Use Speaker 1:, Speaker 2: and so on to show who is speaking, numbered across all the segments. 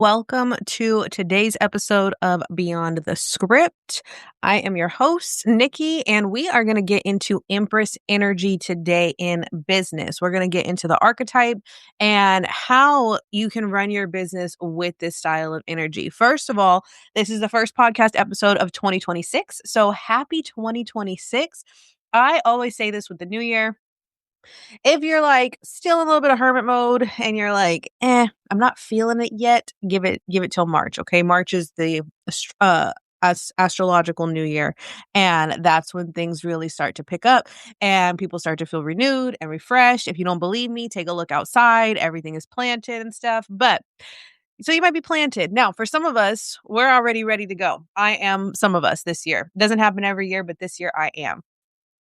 Speaker 1: Welcome to today's episode of Beyond the Script. I am your host, Nikki, and we are going to get into Empress energy today in business. We're going to get into the archetype and how you can run your business with this style of energy. First of all, this is the first podcast episode of 2026. So happy 2026. I always say this with the new year. If you're like still in a little bit of hermit mode and you're like, I'm not feeling it yet, give it till March. Okay. March is the astrological new year. And that's when things really start to pick up and people start to feel renewed and refreshed. If you don't believe me, take a look outside. Everything is planted and stuff. But so you might be planted. Now, for some of us, we're already ready to go. I am some of us this year. Doesn't happen every year, but this year I am.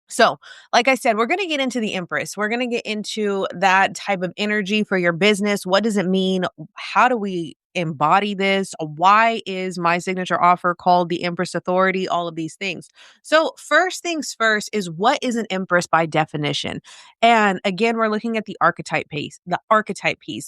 Speaker 1: So, like I said, we're going to get into the Empress. We're going to get into that type of energy for your business. What does it mean? How do we embody this? Why is my signature offer called the Empress Authority? All of these things. So, first things first is what is an Empress by definition? And again, we're looking at the archetype piece,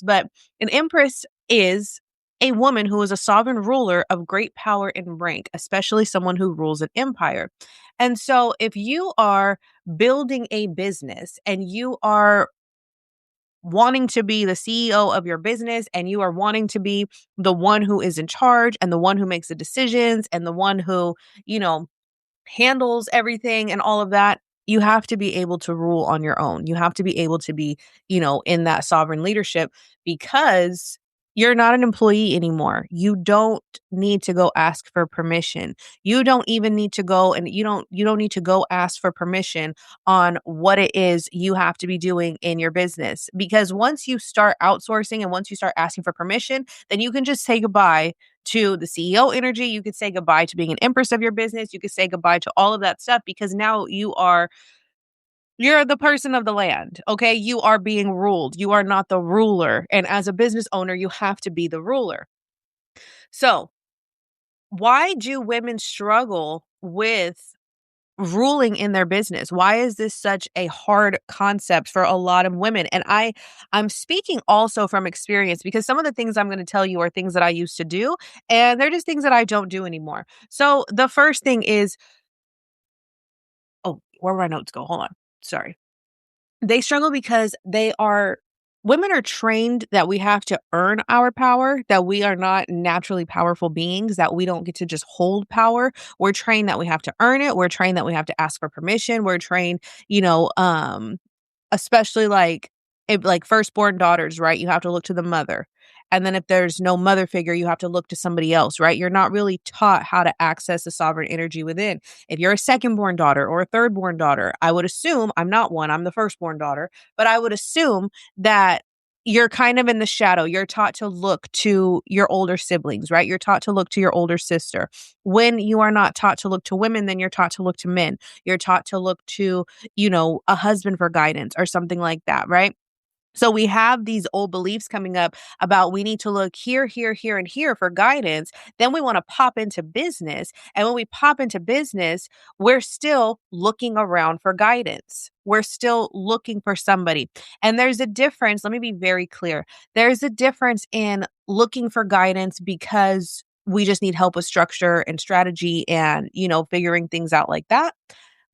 Speaker 1: but an Empress is a woman who is a sovereign ruler of great power and rank, especially someone who rules an empire. And so if you are building a business and you are wanting to be the CEO of your business and you are wanting to be the one who is in charge and the one who makes the decisions and the one who, you know, handles everything and all of that, you have to be able to rule on your own. You have to be able to be, in that sovereign leadership because you're not an employee anymore. You don't need to go ask for permission. You don't even need to go and you don't need to go ask for permission on what it is you have to be doing in your business. Because once you start outsourcing and once you start asking for permission, then you can just say goodbye to the CEO energy. You could say goodbye to being an empress of your business. You could say goodbye to all of that stuff because now you're the person of the land. Okay. You are being ruled. You are not the ruler. And as a business owner, you have to be the ruler. So why do women struggle with ruling in their business? Why is this such a hard concept for a lot of women? And I'm speaking also from experience because some of the things I'm going to tell you are things that I used to do and they're just things that I don't do anymore. So the first thing is, oh, where my notes go? Hold on. Sorry. They struggle because women are trained that we have to earn our power, that we are not naturally powerful beings, that we don't get to just hold power. We're trained that we have to earn it. We're trained that we have to ask for permission. We're trained, especially like firstborn daughters, right? You have to look to the mother. And then if there's no mother figure, you have to look to somebody else, right? You're not really taught how to access the sovereign energy within. If you're a second-born daughter or a third-born daughter, I would assume, I'm not one, I'm the first-born daughter, but I would assume that you're kind of in the shadow. You're taught to look to your older siblings, right? You're taught to look to your older sister. When you are not taught to look to women, then you're taught to look to men. You're taught to look to, a husband for guidance or something like that, right? So we have these old beliefs coming up about we need to look here, here, here, and here for guidance. Then we want to pop into business. And when we pop into business, we're still looking around for guidance. We're still looking for somebody. And there's a difference. Let me be very clear. There's a difference in looking for guidance because we just need help with structure and strategy and, figuring things out like that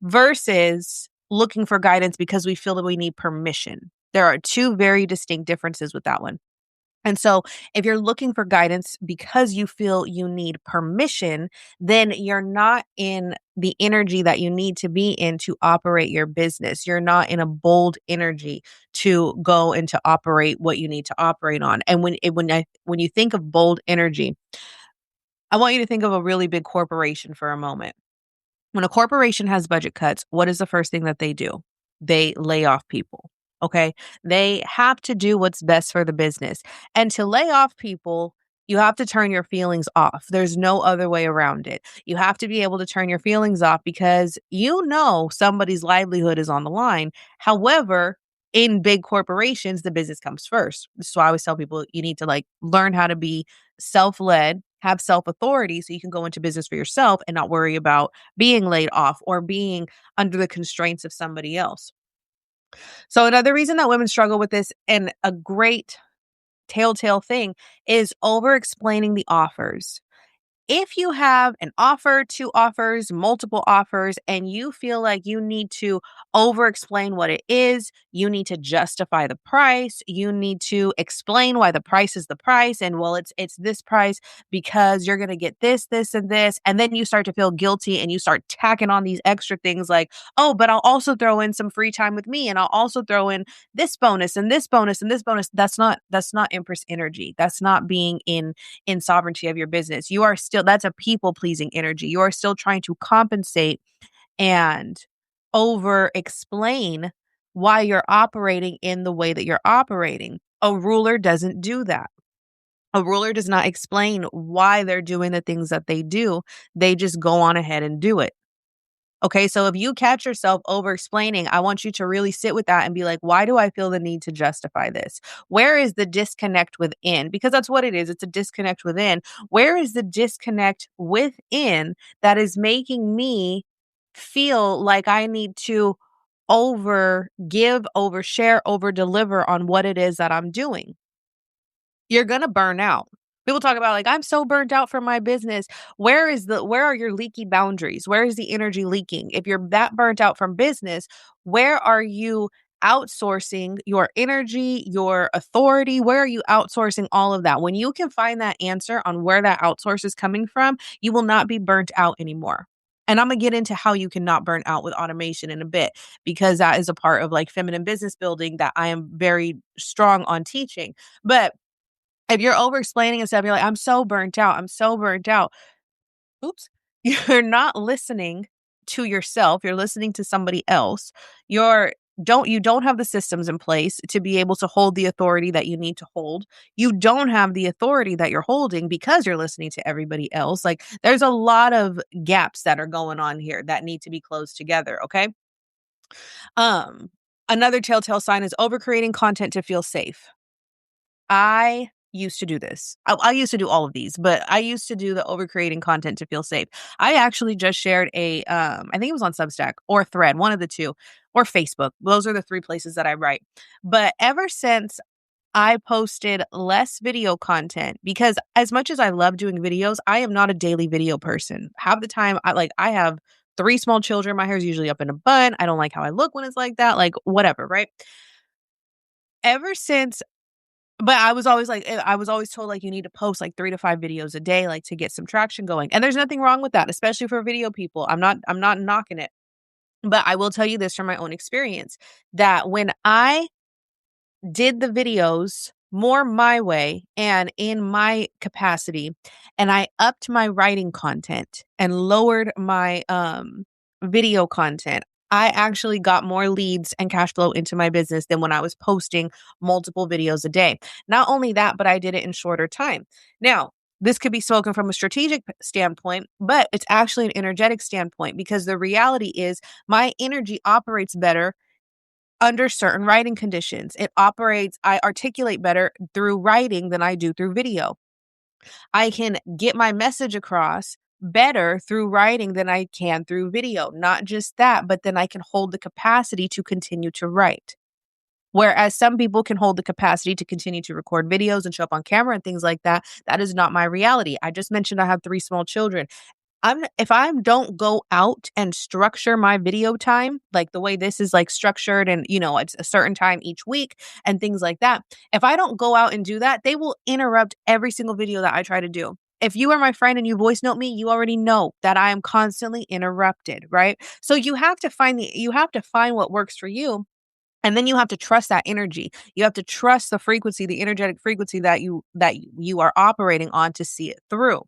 Speaker 1: versus looking for guidance because we feel that we need permission. There are two very distinct differences with that one. And so if you're looking for guidance because you feel you need permission, then you're not in the energy that you need to be in to operate your business. You're not in a bold energy to go and to operate what you need to operate on. And when you think of bold energy, I want you to think of a really big corporation for a moment. When a corporation has budget cuts, what is the first thing that they do? They lay off people. Okay. They have to do what's best for the business. And to lay off people, you have to turn your feelings off. There's no other way around it. You have to be able to turn your feelings off because somebody's livelihood is on the line. However, in big corporations, the business comes first. So I always tell people you need to learn how to be self-led, have self-authority so you can go into business for yourself and not worry about being laid off or being under the constraints of somebody else. So another reason that women struggle with this, and a great telltale thing is over explaining the offers. If you have an offer, two offers, multiple offers, and you feel like you need to over explain what it is, you need to justify the price, you need to explain why the price is the price, and well, it's this price because you're gonna get this, this, and then you start to feel guilty and you start tacking on these extra things like, oh, but I'll also throw in some free time with me, and I'll also throw in this bonus and this bonus and this bonus. That's not Empress energy. That's not being in sovereignty of your business. You are still, that's a people pleasing energy. You are still trying to compensate and over explain why you're operating in the way that you're operating. A ruler doesn't do that. A ruler does not explain why they're doing the things that they do. They just go on ahead and do it. Okay, so if you catch yourself over explaining, I want you to really sit with that and be like, why do I feel the need to justify this? Where is the disconnect within? Because that's what it is. It's a disconnect within. Where is the disconnect within that is making me feel like I need to over give, over share, over deliver on what it is that I'm doing? You're gonna burn out. People talk about like, I'm so burnt out from my business. Where are your leaky boundaries? Where is the energy leaking? If you're that burnt out from business, where are you outsourcing your energy, your authority? Where are you outsourcing all of that? When you can find that answer on where that outsource is coming from, you will not be burnt out anymore. And I'm gonna get into how you cannot burn out with automation in a bit, because that is a part of like feminine business building that I am very strong on teaching. But if you're over explaining and stuff, you're like, I'm so burnt out. I'm so burnt out. Oops. You're not listening to yourself. You're listening to somebody else. You don't have the systems in place to be able to hold the authority that you need to hold. You don't have the authority that you're holding because you're listening to everybody else. Like there's a lot of gaps that are going on here that need to be closed together. Okay. Um, Another telltale sign is over creating content to feel safe. I used to do this. I used to do all of these, but I used to do the over creating content to feel safe. I actually just shared I think it was on Substack or Thread, one of the two, or Facebook. Those are the three places that I write. But ever since I posted less video content, because as much as I love doing videos, I am not a daily video person. Half the time I have three small children. My hair is usually up in a bun. I don't like how I look when it's like that, like whatever, right? Ever since But I was always told, like, you need to post, like, 3 to 5 videos a day, like, to get some traction going, and there's nothing wrong with that, especially for video people. I'm not knocking it, but I will tell you this from my own experience, that when I did the videos more my way and in my capacity, and I upped my writing content and lowered my video content, I actually got more leads and cash flow into my business than when I was posting multiple videos a day. Not only that, but I did it in shorter time. Now, this could be spoken from a strategic standpoint, but it's actually an energetic standpoint, because the reality is my energy operates better under certain writing conditions. I articulate better through writing than I do through video. I can get my message across better through writing than I can through video. Not just that, but then I can hold the capacity to continue to write. Whereas some people can hold the capacity to continue to record videos and show up on camera and things like that. That is not my reality. I just mentioned I have three small children. If I don't go out and structure my video time, like the way this is like structured and, it's a certain time each week and things like that. If I don't go out and do that, they will interrupt every single video that I try to do. If you are my friend and you voice note me, you already know that I am constantly interrupted, right? So you have to find what works for you. And then you have to trust that energy. You have to trust the frequency, the energetic frequency that you are operating on to see it through.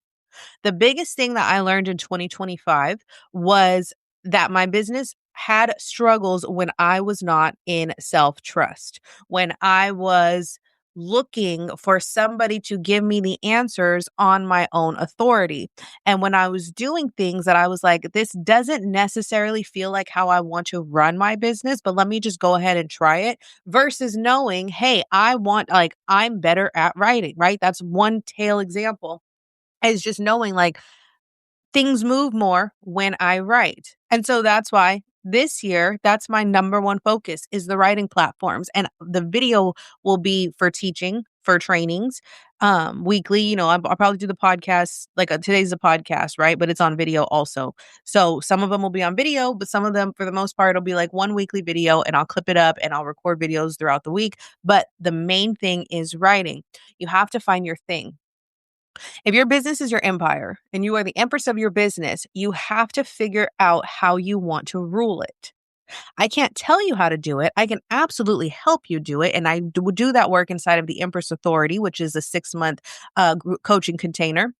Speaker 1: The biggest thing that I learned in 2025 was that my business had struggles when I was not in self-trust, when I was looking for somebody to give me the answers on my own authority. And when I was doing things that I was like, this doesn't necessarily feel like how I want to run my business, but let me just go ahead and try it, versus knowing, hey, I'm better at writing, right? That's one tail example, is just knowing like things move more when I write. And so that's why this year, that's my number one focus, is the writing platforms. And the video will be for teaching, for trainings, weekly. I'll probably do the podcast, like, today's a podcast, right? But it's on video also. So some of them will be on video, but some of them, for the most part, it'll be like one weekly video, and I'll clip it up and I'll record videos throughout the week. But the main thing is writing. You have to find your thing. If your business is your empire and you are the empress of your business, you have to figure out how you want to rule it. I can't tell you how to do it. I can absolutely help you do it. And I would do that work inside of the Empress Authority, which is a 6-month group coaching container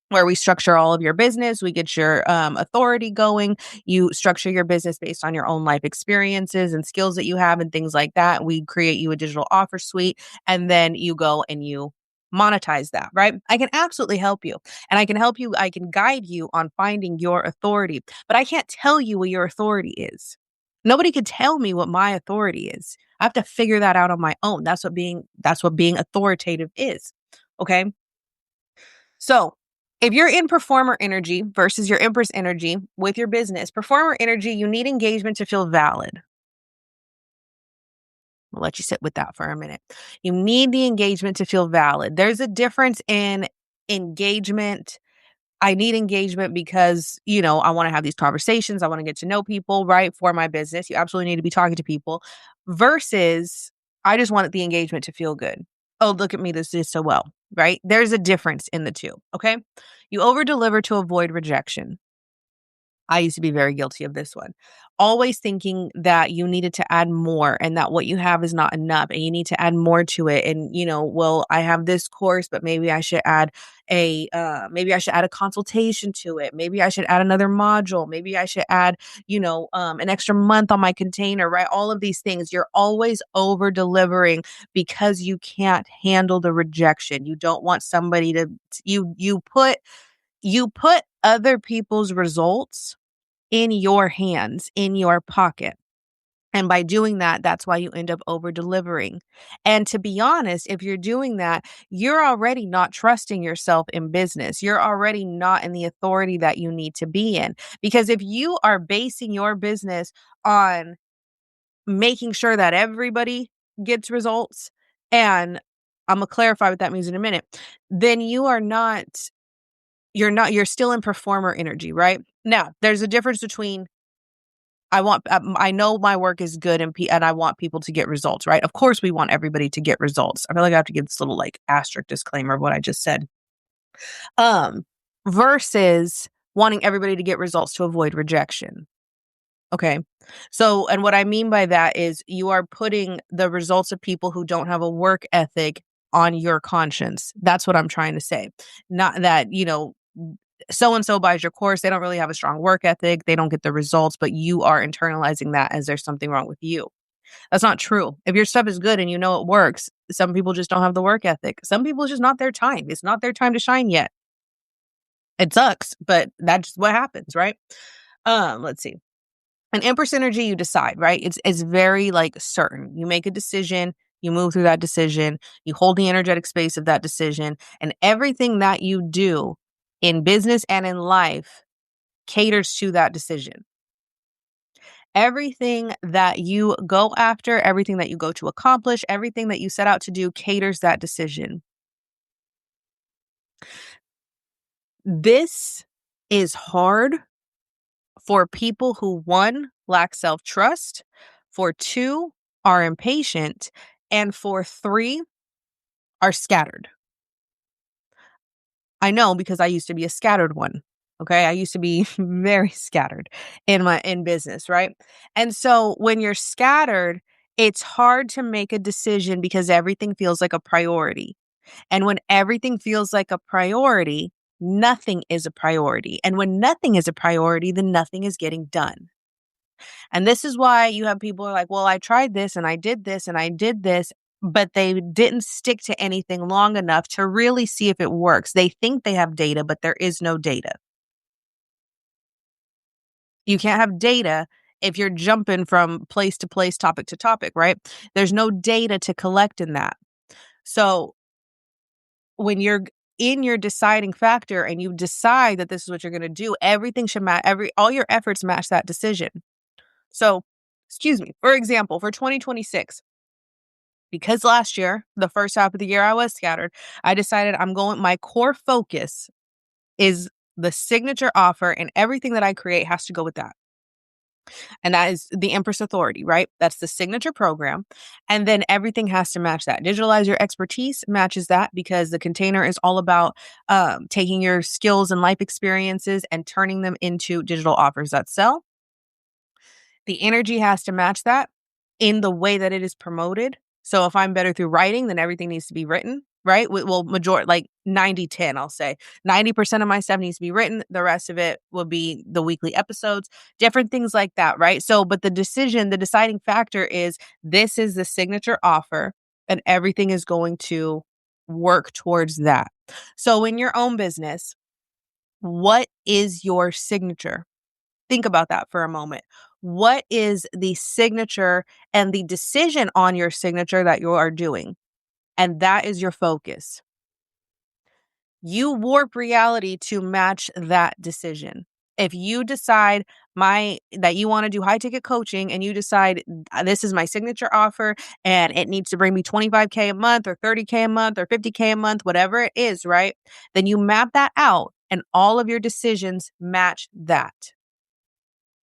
Speaker 1: where we structure all of your business. We get your authority going. You structure your business based on your own life experiences and skills that you have and things like that. We create you a digital offer suite, and then you go and you monetize that, right? I can absolutely help you, and I can help you. I can guide you on finding your authority, but I can't tell you what your authority is. Nobody could tell me what my authority is. I have to figure that out on my own. That's what being authoritative is. Okay? So, if you're in performer energy versus your empress energy with your business, performer energy, you need engagement to feel valid. I'll let you sit with that for a minute. You need the engagement to feel valid. There's a difference in engagement. I need engagement because, I want to have these conversations. I want to get to know people, right? For my business. You absolutely need to be talking to people versus I just want the engagement to feel good. Oh, look at me. This is so well, right? There's a difference in the two. Okay. You over deliver to avoid rejection. I used to be very guilty of this one. Always thinking that you needed to add more and that what you have is not enough and you need to add more to it. And, well, I have this course, but maybe I should add a consultation to it. Maybe I should add another module. Maybe I should add, an extra month on my container, right? All of these things. You're always over delivering because you can't handle the rejection. You don't want somebody to, you put other people's results in your hands, in your pocket. And by doing that, that's why you end up over delivering. And to be honest, if you're doing that, you're already not trusting yourself in business. You're already not in the authority that you need to be in. Because if you are basing your business on making sure that everybody gets results, and I'm going to clarify what that means in a minute, then you're still in performer energy, right? Now, there's a difference between I know my work is good and I want people to get results, right? Of course, we want everybody to get results. I feel like I have to give this little like asterisk disclaimer of what I just said. Um, versus wanting everybody to get results to avoid rejection. Okay. So, and what I mean by that is you are putting the results of people who don't have a work ethic on your conscience. That's what I'm trying to say. Not that, so and so buys your course, they don't really have a strong work ethic, they don't get the results, but you are internalizing that as there's something wrong with you. That's not true. If your stuff is good and you know it works, some people just don't have the work ethic. Some people it's just not their time. It's not their time to shine yet. It sucks, but that's what happens, right? Let's see. An Empress energy, you decide, right? It's very like certain. You make a decision, you move through that decision, you hold the energetic space of that decision, and everything that you do in business and in life caters to that decision. Everything that you go after, everything that you go to accomplish, everything that you set out to do caters that decision. This is hard for people who, one, lack self-trust, for two, are impatient, and for three, are scattered. I know because I used to be a scattered one. Okay. I used to be very scattered in business. Right. And so when you're scattered, it's hard to make a decision because everything feels like a priority. And when everything feels like a priority, nothing is a priority. And when nothing is a priority, then nothing is getting done. And this is why you have people who are like, well, I tried this and I did this and I did this, but they didn't stick to anything long enough to really see if it works. They think they have data, but there is no data. You can't have data if you're jumping from place to place, topic to topic, right? There's no data to collect in that. So when you're in your deciding factor and you decide that this is what you're going to do, everything should match, all your efforts match that decision. So, excuse me, for example, for 2026, Because last year, the first half of the year I was scattered, I decided my core focus is the signature offer, and everything that I create has to go with that. And that is the Empress Authority, right? That's the signature program. And then everything has to match that. Digitalize Your Expertise matches that, because the container is all about taking your skills and life experiences and turning them into digital offers that sell. The energy has to match that in the way that it is promoted. So if I'm better through writing, then everything needs to be written, right? Well, majority, like 90-10, I'll say 90% of my stuff needs to be written. The rest of it will be the weekly episodes, different things like that, right? So, but the deciding factor is, this is the signature offer, and everything is going to work towards that. So in your own business, what is your signature? Think about that for a moment. What is the signature and the decision on your signature that you are doing? And that is your focus. You warp reality to match that decision. If you decide that you want to do high ticket coaching, and you decide this is my signature offer and it needs to bring me 25K a month or 30K a month or 50K a month, whatever it is, right? Then you map that out and all of your decisions match that.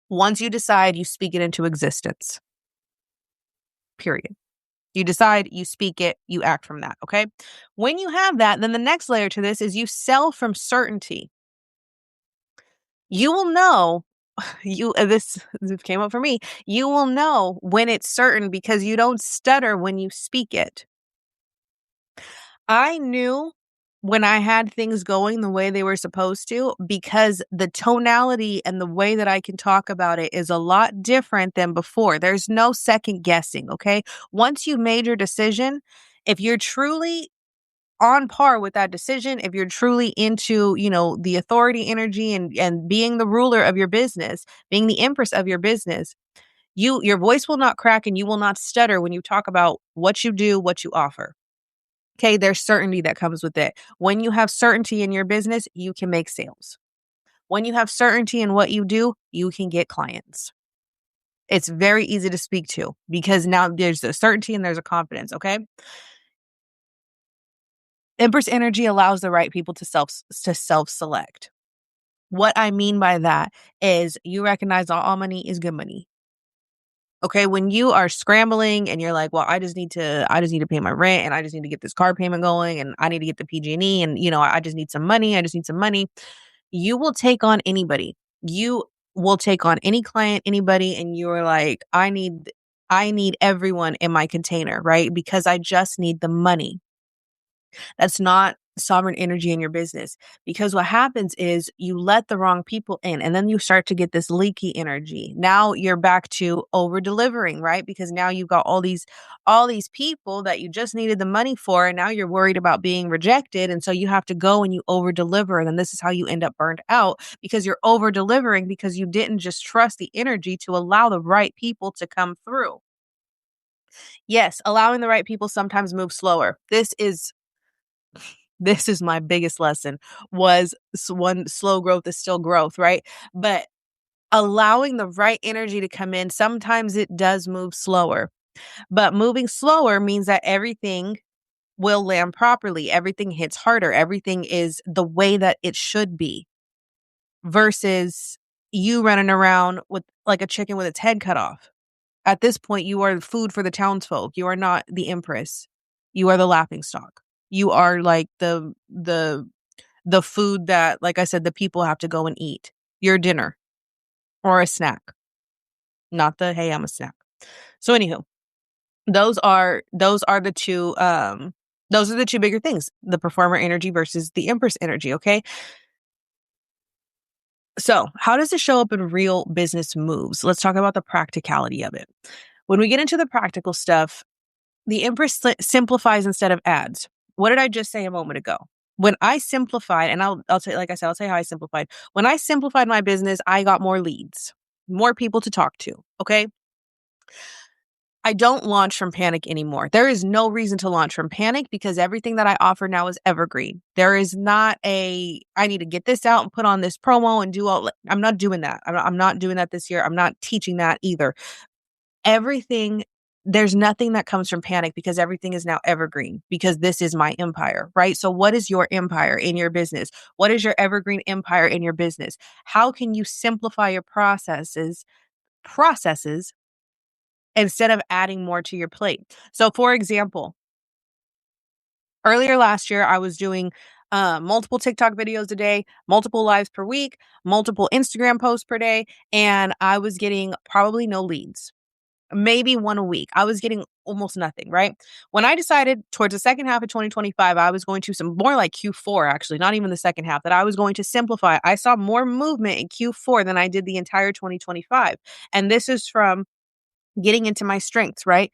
Speaker 1: Once you decide, you speak it into existence. Period. You decide, you speak it, you act from that, okay? When you have that, then the next layer to this is you sell from certainty. You will know, this came up for me, you will know when it's certain because you don't stutter when you speak it. I knew when I had things going the way they were supposed to, because the tonality and the way that I can talk about it is a lot different than before. There's no second guessing, okay? Once you've made your decision, if you're truly on par with that decision, if you're truly into, the authority energy and being the ruler of your business, being the empress of your business, your voice will not crack and you will not stutter when you talk about what you do, what you offer. Okay, there's certainty that comes with it. When you have certainty in your business, you can make sales. When you have certainty in what you do, you can get clients. It's very easy to speak to because now there's a certainty and there's a confidence, okay? Empress energy allows the right people to self-select. What I mean by that is you recognize all money is good money. Okay, when you are scrambling and you're like, well, I just need to pay my rent, and I just need to get this car payment going, and I need to get the PG&E, and I just need some money. I just need some money. You will take on anybody. You will take on any client, anybody, and you're like, I need everyone in my container, right? Because I just need the money. That's not sovereign energy in your business, because what happens is you let the wrong people in, and then you start to get this leaky energy. Now you're back to over delivering, right? Because now you've got all these people that you just needed the money for, and now you're worried about being rejected, and so you have to go and you over deliver, and then this is how you end up burned out, because you're over delivering because you didn't just trust the energy to allow the right people to come through. Yes, allowing the right people sometimes moves slower. This is my biggest lesson, was one, slow growth is still growth, right? But allowing the right energy to come in, sometimes it does move slower. But moving slower means that everything will land properly. Everything hits harder. Everything is the way that it should be, versus you running around with like a chicken with its head cut off. At this point, you are food for the townsfolk. You are not the empress. You are the laughing stock. You are like the food that, like I said, the people have to go and eat. Your dinner or a snack, not the, hey, I'm a snack. So anywho, those are the two bigger things, the performer energy versus the empress energy. Okay. So how does it show up in real business moves? Let's talk about the practicality of it. When we get into the practical stuff, the empress simplifies instead of adds. What did I just say a moment ago? When I simplified, and I'll tell you, like I said, I'll tell you how I simplified. When I simplified my business, I got more leads, more people to talk to. Okay. I don't launch from panic anymore. There is no reason to launch from panic because everything that I offer now is evergreen. There is not I need to get this out and put on this promo and do all, I'm not doing that. I'm not doing that this year. I'm not teaching that either. Everything there's nothing that comes from panic because everything is now evergreen because this is my empire, right? So what is your empire in your business? What is your evergreen empire in your business? How can you simplify your processes instead of adding more to your plate? So for example, earlier last year, I was doing multiple TikTok videos a day, multiple lives per week, multiple Instagram posts per day, and I was getting probably no leads, maybe one a week. I was getting almost nothing, right? When I decided towards the second half of 2025, I was going to some more like Q4, actually, not even the second half, that I was going to simplify. I saw more movement in Q4 than I did the entire 2025. And this is from getting into my strengths, right?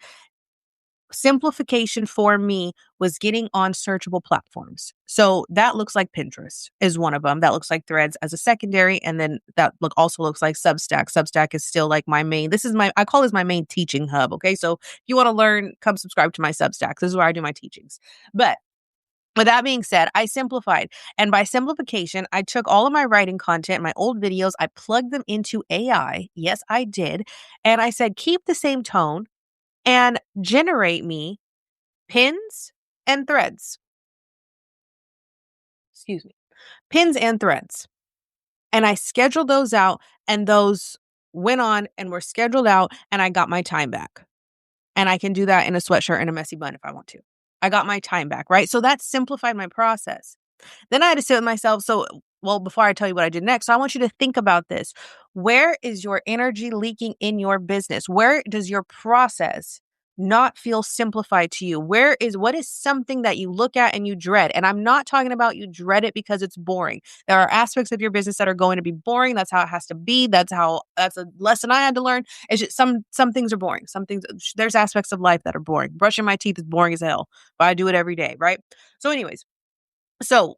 Speaker 1: Simplification for me was getting on searchable platforms. So that looks like Pinterest is one of them. That looks like Threads as a secondary. And then that also looks like Substack. Substack is still like my main, I call this my main teaching hub. Okay. So if you want to learn, come subscribe to my Substack. This is where I do my teachings. But with that being said, I simplified. And by simplification, I took all of my writing content, my old videos, I plugged them into AI. Yes, I did. And I said, keep the same tone and generate me pins and threads. Excuse me. Pins and threads. And I scheduled those out, and those went on and were scheduled out, and I got my time back. And I can do that in a sweatshirt and a messy bun if I want to. I got my time back, right? So that simplified my process. Then I had to sit with myself. So, well, before I tell you what I did next, so I want you to think about this. Where is your energy leaking in your business? Where does your process not feel simplified to you? What is something that you look at and you dread? And I'm not talking about you dread it because it's boring. There are aspects of your business that are going to be boring. That's how it has to be. That's a lesson I had to learn. It's just some things are boring. Some things, there's aspects of life that are boring. Brushing my teeth is boring as hell, but I do it every day, right? So anyways, so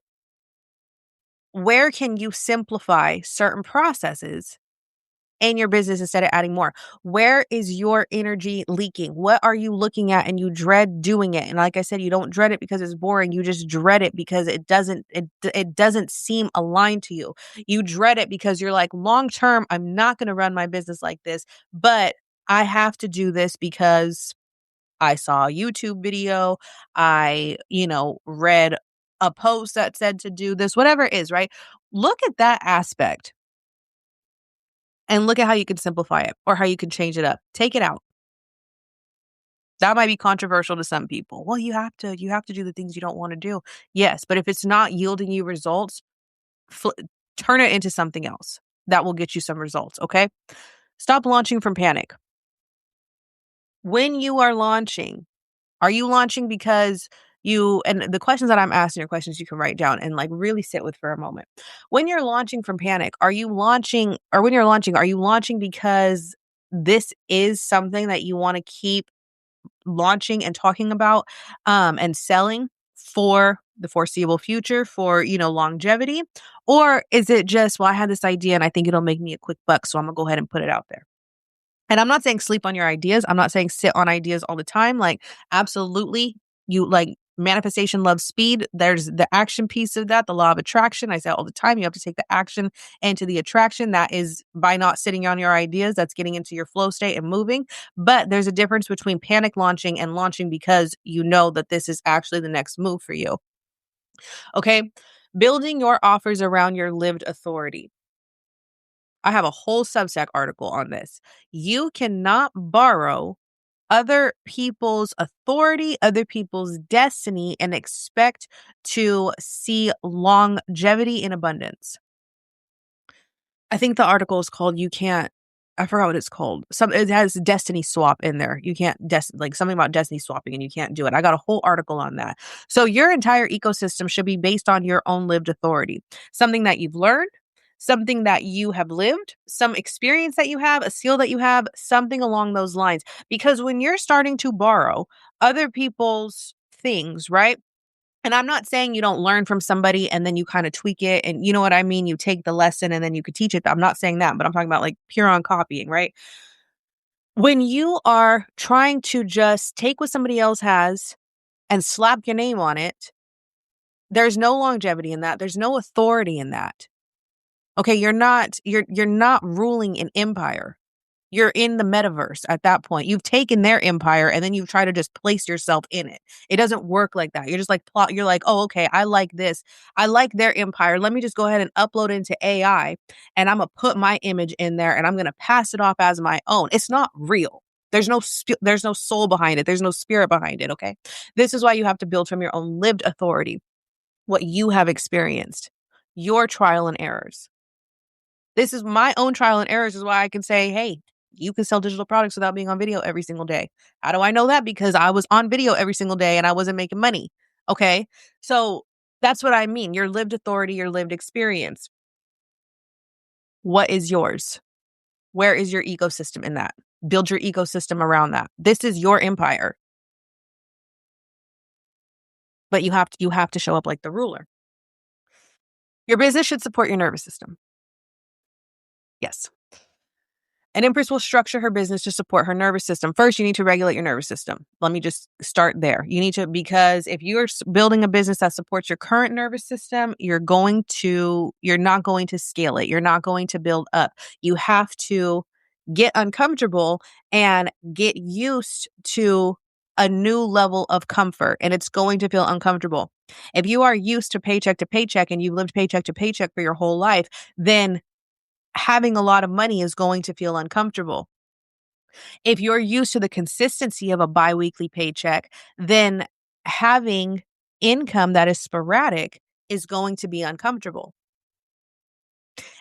Speaker 1: where can you simplify certain processes in your business instead of adding more? Where is your energy leaking? What are you looking at and you dread doing it? And like I said, you don't dread it because it's boring. You just dread it because it doesn't seem aligned to you. You dread it because you're like, long term, I'm not going to run my business like this, but I have to do this because I saw a YouTube video. Read a post that said to do this, whatever it is, right? Look at that aspect and look at how you can simplify it or how you can change it up. Take it out. That might be controversial to some people. Well, you have to do the things you don't want to do. Yes, but if it's not yielding you results, fl- turn it into something else that will get you some results, okay? Stop launching from panic. When you are launching, are you launching because and the questions that I'm asking are questions you can write down and like really sit with for a moment. When you're launching from panic, are you launching, or when you're launching, are you launching because this is something that you want to keep launching and talking about and selling for the foreseeable future for, longevity? Or is it just, well, I had this idea and I think it'll make me a quick buck, so I'm gonna go ahead and put it out there? And I'm not saying sleep on your ideas. I'm not saying sit on ideas all the time. Like, absolutely, you like manifestation loves speed. There's the action piece of that, the law of attraction. I say all the time, you have to take the action into the attraction. That is by not sitting on your ideas, that's getting into your flow state and moving. But there's a difference between panic launching and launching because you know that this is actually the next move for you. Okay. Building your offers around your lived authority. I have a whole Substack article on this. You cannot borrow other people's authority, other people's destiny, and expect to see longevity in abundance. I think the article is called "You Can't." I forgot what it's called. It has destiny swap in there. You can't like something about destiny swapping, and you can't do it. I got a whole article on that. So your entire ecosystem should be based on your own lived authority, something that you've learned, something that you have lived, some experience that you have, a skill that you have, something along those lines. Because when you're starting to borrow other people's things, right? And I'm not saying you don't learn from somebody and then you kind of tweak it and you know what I mean? You take the lesson and then you could teach it. I'm not saying that, but I'm talking about like pure on copying, right? When you are trying to just take what somebody else has and slap your name on it, there's no longevity in that. There's no authority in that. Okay, you're not ruling an empire. You're in the metaverse at that point. You've taken their empire and then you try to just place yourself in it. It doesn't work like that. You're just like plot. You're like, oh, okay, I like this. I like their empire. Let me just go ahead and upload into AI and I'm gonna put my image in there and I'm gonna pass it off as my own. It's not real. There's no soul behind it. There's no spirit behind it. Okay. This is why you have to build from your own lived authority, what you have experienced, your trial and errors. This is my own trial and errors is why I can say, hey, you can sell digital products without being on video every single day. How do I know that? Because I was on video every single day and I wasn't making money. Okay. So that's what I mean. Your lived authority, your lived experience. What is yours? Where is your ecosystem in that? Build your ecosystem around that. This is your empire. But you have to show up like the ruler. Your business should support your nervous system. Yes. An empress will structure her business to support her nervous system. First, you need to regulate your nervous system. Let me just start there. You need to, because if you're building a business that supports your current nervous system, you're not going to scale it. You're not going to build up. You have to get uncomfortable and get used to a new level of comfort, and it's going to feel uncomfortable. If you are used to paycheck and you've lived paycheck to paycheck for your whole life, then having a lot of money is going to feel uncomfortable. If you're used to the consistency of a biweekly paycheck, then having income that is sporadic is going to be uncomfortable.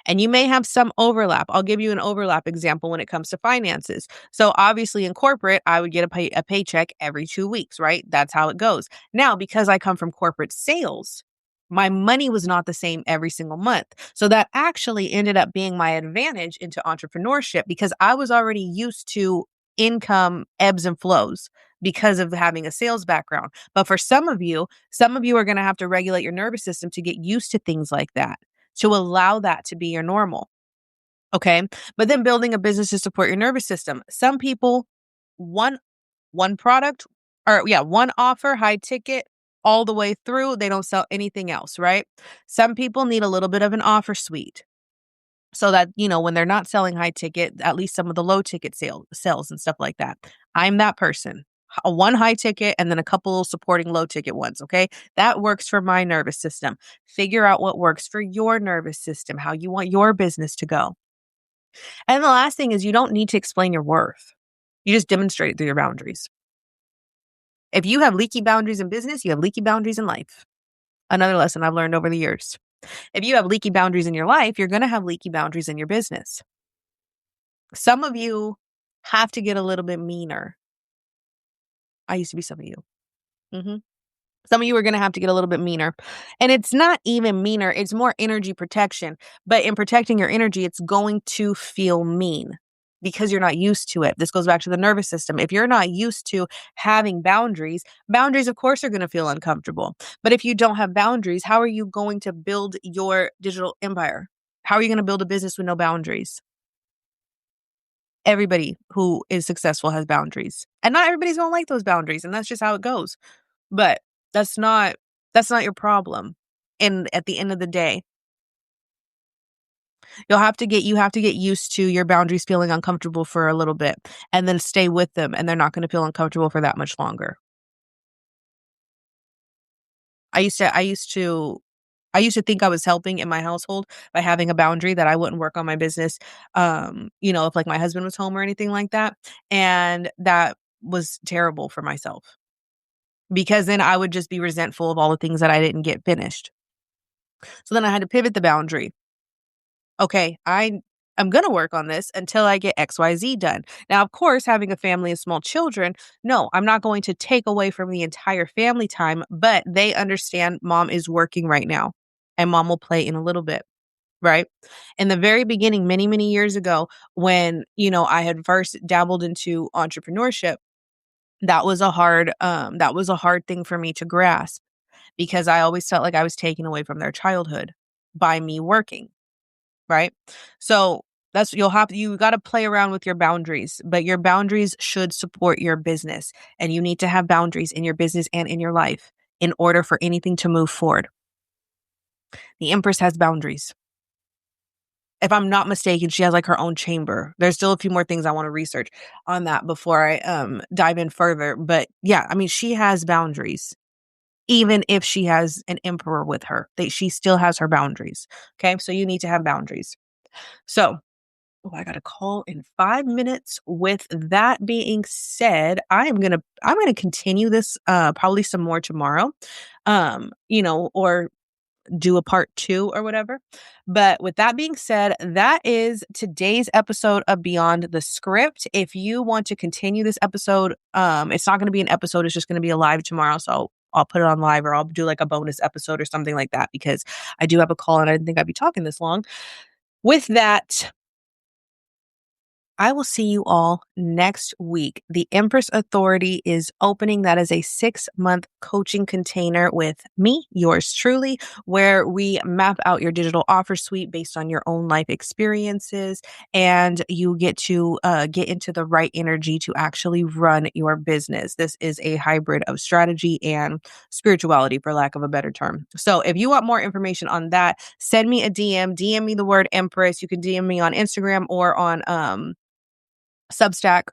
Speaker 1: And you may have some overlap. I'll give you an overlap example when it comes to finances. So obviously in corporate, I would get a paycheck every 2 weeks, right? That's how it goes. Now, because I come from corporate sales, my money was not the same every single month. So that actually ended up being my advantage into entrepreneurship because I was already used to income ebbs and flows because of having a sales background. But for some of you are going to have to regulate your nervous system to get used to things like that, to allow that to be your normal. Okay. But then building a business to support your nervous system. Some people, one product one offer, high ticket all the way through. They don't sell anything else, right? Some people need a little bit of an offer suite so that, when they're not selling high ticket, at least some of the low ticket sales and stuff like that. I'm that person. One high ticket and then a couple supporting low ticket ones. Okay. That works for my nervous system. Figure out what works for your nervous system, how you want your business to go. And the last thing is you don't need to explain your worth. You just demonstrate it through your boundaries. If you have leaky boundaries in business, you have leaky boundaries in life. Another lesson I've learned over the years. If you have leaky boundaries in your life, you're going to have leaky boundaries in your business. Some of you have to get a little bit meaner. I used to be some of you. Some of you are going to have to get a little bit meaner. And it's not even meaner. It's more energy protection. But in protecting your energy, it's going to feel mean because you're not used to it. This goes back to the nervous system. If you're not used to having boundaries, of course, are going to feel uncomfortable. But if you don't have boundaries, how are you going to build your digital empire? How are you going to build a business with no boundaries? Everybody who is successful has boundaries. And not everybody's going to like those boundaries. And that's just how it goes. But that's not your problem. And at the end of the day, you have to get used to your boundaries feeling uncomfortable for a little bit and then stay with them and they're not going to feel uncomfortable for that much longer. I used to think I was helping in my household by having a boundary that I wouldn't work on my business if like my husband was home or anything like that, and that was terrible for myself. Because then I would just be resentful of all the things that I didn't get finished. So then I had to pivot the boundary. Okay, I'm going to work on this until I get XYZ done. Now, of course, having a family and small children, no, I'm not going to take away from the entire family time, but they understand mom is working right now and mom will play in a little bit. Right. In the very beginning, many, many years ago, when, I had first dabbled into entrepreneurship, that was a hard thing for me to grasp because I always felt like I was taken away from their childhood by me working, right? So you got to play around with your boundaries, but your boundaries should support your business, and you need to have boundaries in your business and in your life in order for anything to move forward. The Empress has boundaries. If I'm not mistaken, she has, like, her own chamber. There's still a few more things I wanna research on that before I, dive in further, but, yeah, I mean, she has boundaries. Even if she has an emperor with her, she still has her boundaries, okay? So you need to have boundaries. So, oh, I got a call in 5 minutes. With that being said, I'm gonna continue this, probably some more tomorrow, or do a part 2 or whatever. But with that being said, that is today's episode of Beyond the Script. If you want to continue this episode, it's not going to be an episode, it's just going to be a live tomorrow. So I'll put it on live or I'll do like a bonus episode or something like that because I do have a call and I didn't think I'd be talking this long. With that, I will see you all next week. The Empress Authority is opening. That is a 6-month coaching container with me, yours truly, where we map out your digital offer suite based on your own life experiences. And you get to get into the right energy to actually run your business. This is a hybrid of strategy and spirituality, for lack of a better term. So if you want more information on that, send me a DM me the word Empress. You can DM me on Instagram or on, Substack,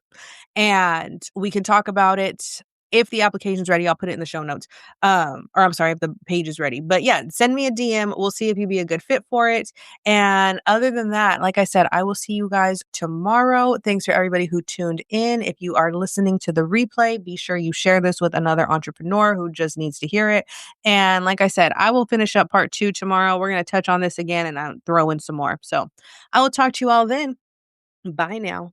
Speaker 1: and we can talk about it. If the application's ready, I'll put it in the show notes. Or I'm sorry, if the page is ready. But yeah, send me a DM. We'll see if you'd be a good fit for it. And other than that, like I said, I will see you guys tomorrow. Thanks for everybody who tuned in. If you are listening to the replay, be sure you share this with another entrepreneur who just needs to hear it. And like I said, I will finish up part 2 tomorrow. We're going to touch on this again and I'll throw in some more. So I will talk to you all then. Bye now.